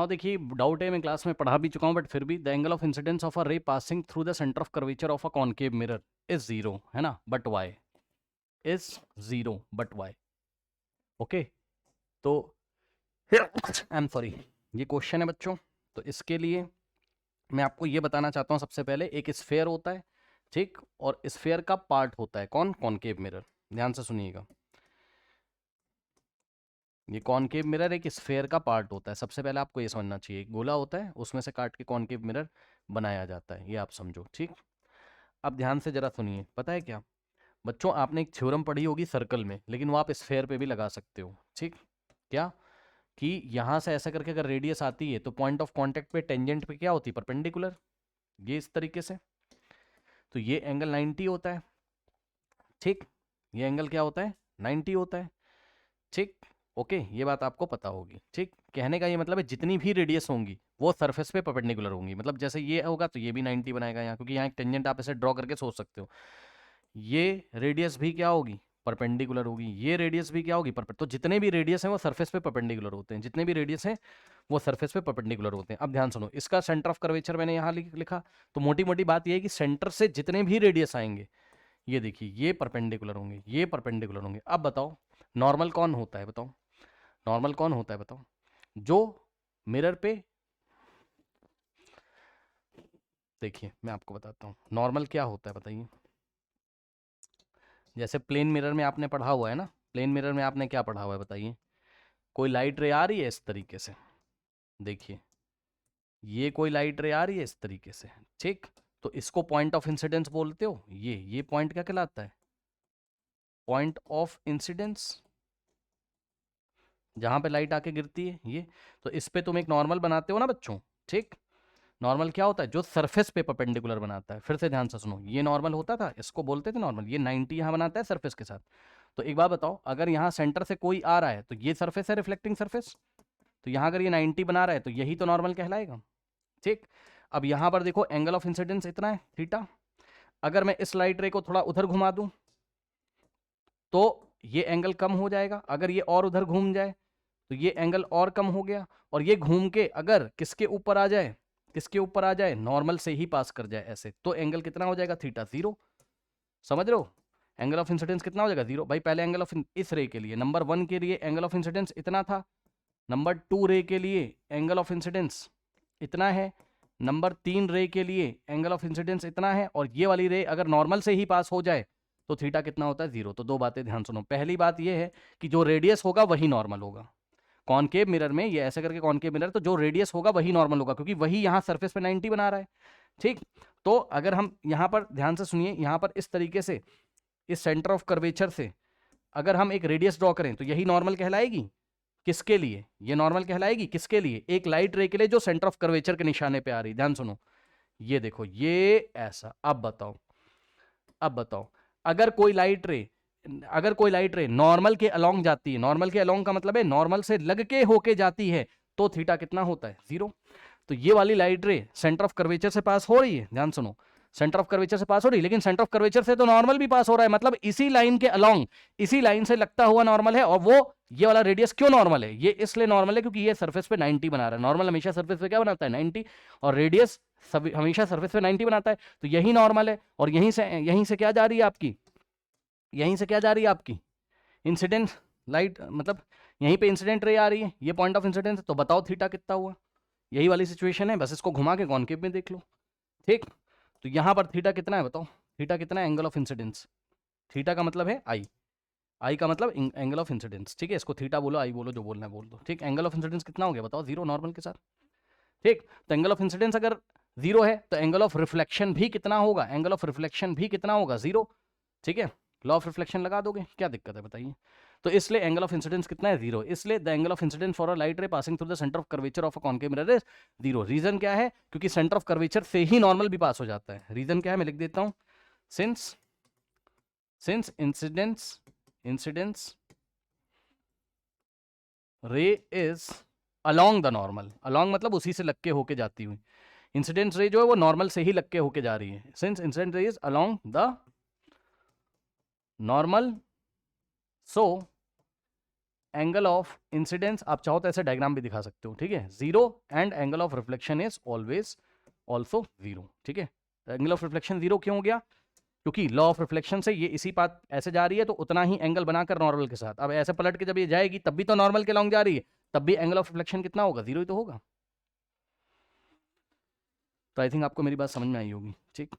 हाँ देखिए, डाउट है, मैं क्लास में पढ़ा भी चुका हूँ, बट फिर भी the angle of incidence of a रे passing through the centre of curvature of a concave mirror is zero, है ना, but why is zero, but why. Okay, तो आई एम सॉरी, ये क्वेश्चन है बच्चों। तो इसके लिए मैं आपको ये बताना चाहता हूँ, सबसे पहले एक स्फेयर होता है, ठीक, और स्फेयर का पार्ट होता है कौन, कॉनकेव मिरर। ध्यान से सुनिएगा, ये कॉनकेव मिरर एक स्फेयर का पार्ट होता है। सबसे पहले आपको ये समझना चाहिए, एक गोला होता है, उसमें से काट के कॉनकेव मिरर बनाया जाता है, ये आप समझो, ठीक। अब ध्यान से जरा सुनिए, पता है क्या बच्चों, आपने एक थ्योरम पढ़ी होगी सर्कल में, लेकिन वो आप स्फेयर पे भी लगा सकते हो, ठीक। क्या कि यहां से ऐसा करके अगर रेडियस आती है तो पॉइंट ऑफ कांटेक्ट पे टेंजेंट पे क्या होती है, परपेंडिकुलर, ये इस तरीके से। तो ये एंगल 90 होता है, ठीक, ये एंगल क्या होता है, 90 होता है, ठीक। ओके, ये बात आपको पता होगी, ठीक। कहने का ये मतलब है जितनी भी रेडियस होंगी वो सरफेस पे परपेंडिकुलर होंगी, मतलब जैसे ये होगा तो ये भी 90 बनाएगा यहाँ, क्योंकि यहाँ एक टेंजेंट आप ऐसे ड्रॉ करके सोच सकते हो। ये रेडियस भी क्या होगी, परपेंडिकुलर होगी, ये रेडियस भी क्या होगी, तो जितने भी रेडियस हैं वो सरफेस पे परपेंडिकुलर होते हैं, जितने भी रेडियस हैं वो सरफेस पे परपेंडिकुलर होते हैं। अब ध्यान सुनो, इसका सेंटर ऑफ कर्वेचर मैंने यहाँ लिखा, तो मोटी मोटी बात ये है कि सेंटर से जितने भी रेडियस आएंगे, ये देखिए, ये परपेंडिकुलर होंगे, ये परपेंडिकुलर होंगे। अब बताओ नॉर्मल कौन होता है, बताओ नॉर्मल कौन होता है, बताओ। जो मिरर पे, देखिए मैं आपको बताता हूँ नॉर्मल क्या होता है, बताइए। जैसे प्लेन मिरर में आपने पढ़ा हुआ है ना, प्लेन मिरर में आपने क्या पढ़ा हुआ है, बताइए। कोई लाइट रे आ रही है इस तरीके से, देखिए, ये कोई लाइट रे आ रही है इस तरीके से, ठीक। तो इसको पॉइंट ऑफ इंसिडेंस बोलते हो, ये पॉइंट क्या कहलाता है, पॉइंट ऑफ इंसिडेंस, जहां पे लाइट आके गिरती है ये। तो इस पे तुम एक नॉर्मल बनाते हो ना बच्चों, ठीक। नॉर्मल क्या होता है, जो सरफेस पे परपेंडिकुलर बनाता है। फिर से ध्यान से सुनो, ये नॉर्मल होता था, इसको बोलते थे नॉर्मल, ये 90 यहाँ बनाता है सरफेस के साथ। तो एक बात बताओ, अगर यहाँ सेंटर से कोई आ रहा है तो ये सरफेस है, रिफ्लेक्टिंग सरफेस, तो यहाँ अगर ये 90 बना रहा है तो यही तो नॉर्मल कहलाएगा, ठीक। अब यहाँ पर देखो एंगल ऑफ इंसिडेंस इतना है, थीटा। अगर मैं इस लाइट रे को थोड़ा उधर घुमा दूं तो ये एंगल कम हो जाएगा, अगर ये और उधर घूम जाए तो ये एंगल और कम हो गया, और ये घूम के अगर किसके ऊपर आ जाए, किसके ऊपर आ जाए, नॉर्मल से ही पास कर जाए ऐसे, तो एंगल कितना हो जाएगा, थीटा, जीरो। समझ रहे हो, एंगल ऑफ इंसिडेंस कितना हो जाएगा, जीरो। भाई पहले एंगल ऑफ इस रे के लिए, नंबर 1 के लिए एंगल ऑफ इंसिडेंस इतना था, नंबर 2 रे के लिए एंगल ऑफ इंसिडेंस इतना है, नंबर 3 रे के लिए एंगल ऑफ इंसिडेंस इतना है, और ये वाली रे अगर नॉर्मल से ही पास हो जाए तो थीटा कितना होता है, जीरो। तो दो बातें ध्यान सुनो, पहली बात ये है कि जो रेडियस होगा वही नॉर्मल होगा कॉनकेव मिरर में, ये ऐसे करके कॉनकेव मिरर, तो जो रेडियस होगा वही नॉर्मल होगा, क्योंकि वही यहाँ सरफेस पे 90 बना रहा है, ठीक। तो अगर हम यहाँ पर ध्यान से सुनिए, यहाँ पर इस तरीके से इस सेंटर ऑफ कर्वेचर से अगर हम एक रेडियस ड्रॉ करें तो यही नॉर्मल कहलाएगी, किसके लिए, ये नॉर्मल कहलाएगी किसके लिए, एक लाइट रे के लिए जो सेंटर ऑफ कर्वेचर के निशाने पे आ रही। ध्यान सुनो, ये देखो, ये ऐसा। अब बताओ, अब बताओ, अगर कोई लाइट रे, अगर कोई लाइट रे नॉर्मल के अलोंग जाती है, नॉर्मल के अलोंग का मतलब है नॉर्मल से लग के होके जाती है, तो थीटा कितना होता है, जीरो। तो ये वाली लाइट रे सेंटर ऑफ कर्वेचर से पास हो रही है, ध्यान सुनो, सेंटर ऑफ कर्वेचर से पास हो रही है, लेकिन सेंटर ऑफ कर्वेचर से तो नॉर्मल भी पास हो रहा है, मतलब इसी लाइन के अलोंग, इसी लाइन से लगता हुआ नॉर्मल है। और वो ये वाला रेडियस क्यों नॉर्मल है, ये इसलिए नॉर्मल है क्योंकि ये सरफेस पे 90 बना रहा है, नॉर्मल हमेशा सरफेस पे क्या बनाता है, 90, और रेडियस हमेशा सरफेस पे 90 बनाता है, तो यही नॉर्मल है। और यहीं से क्या जा रही है आपकी, यहीं से क्या जा रही है आपकी, इंसिडेंट लाइट, मतलब यहीं पे इंसिडेंट रे आ रही है, ये पॉइंट ऑफ इंसिडेंस है। तो बताओ थीटा कितना हुआ, यही वाली सिचुएशन है, बस इसको घुमा के कॉनकेव में देख लो, ठीक। तो यहां पर थीटा कितना है, बताओ, थीटा कितना है, एंगल ऑफ इंसिडेंस, थीटा का मतलब है आई, आई का मतलब एंगल ऑफ इंसिडेंस, ठीक है। इसको थीटा बोलो, आई बोलो, जो बोलना है बोल दो, ठीक। एंगल ऑफ इंसिडेंस कितना हो गया, बताओ, जीरो नॉर्मल के साथ, ठीक। तो एंगल ऑफ इंसिडेंस अगर जीरो है तो एंगल ऑफ रिफ्लेक्शन भी कितना होगा, एंगल ऑफ रिफ्लेक्शन भी कितना होगा, जीरो, ठीक है। लॉ ऑफ रिफ्लेक्शन लगा दोगे, क्या दिक्कत है बताइए। तो इसलिए एंगल ऑफ इंसिडेंस कितना है, जीरो। इसलिए the angle of incidence for a light ray passing through the centre of curvature of a concave mirror is zero. Reason क्या है, क्योंकि सेंटर ऑफ कर्वेचर से ही नॉर्मल भी पास हो जाता है। रीजन क्या है, मैं लिख देता हूं, सिंस इंसिडेंस रे is along the normal, along मतलब उसी से लग के होके जाती हुई, इंसिडेंट रे जो है वो नॉर्मल से ही लग के होके जा रही है, since incident ray is along the normal, so angle of incidence, आप चाहो तो ऐसे डायग्राम भी दिखा सकते हो, ठीक है, 0 and angle of reflection is always also 0, ठीक है। एंगल ऑफ रिफ्लेक्शन 0 क्यों हो गया? क्योंकि लॉ ऑफ रिफ्लेक्शन से ये इसी पाथ ऐसे जा रही है तो उतना ही एंगल बनाकर नॉर्मल के साथ, अब ऐसे पलट के जब ये जाएगी तब भी तो नॉर्मल के लॉन्ग जा रही है, तब भी एंगल ऑफ रिफ्लेक्शन कितना होगा? 0 ही तो होगा। तो आई थिंक आपको मेरी बात समझ में आई होगी, ठीक।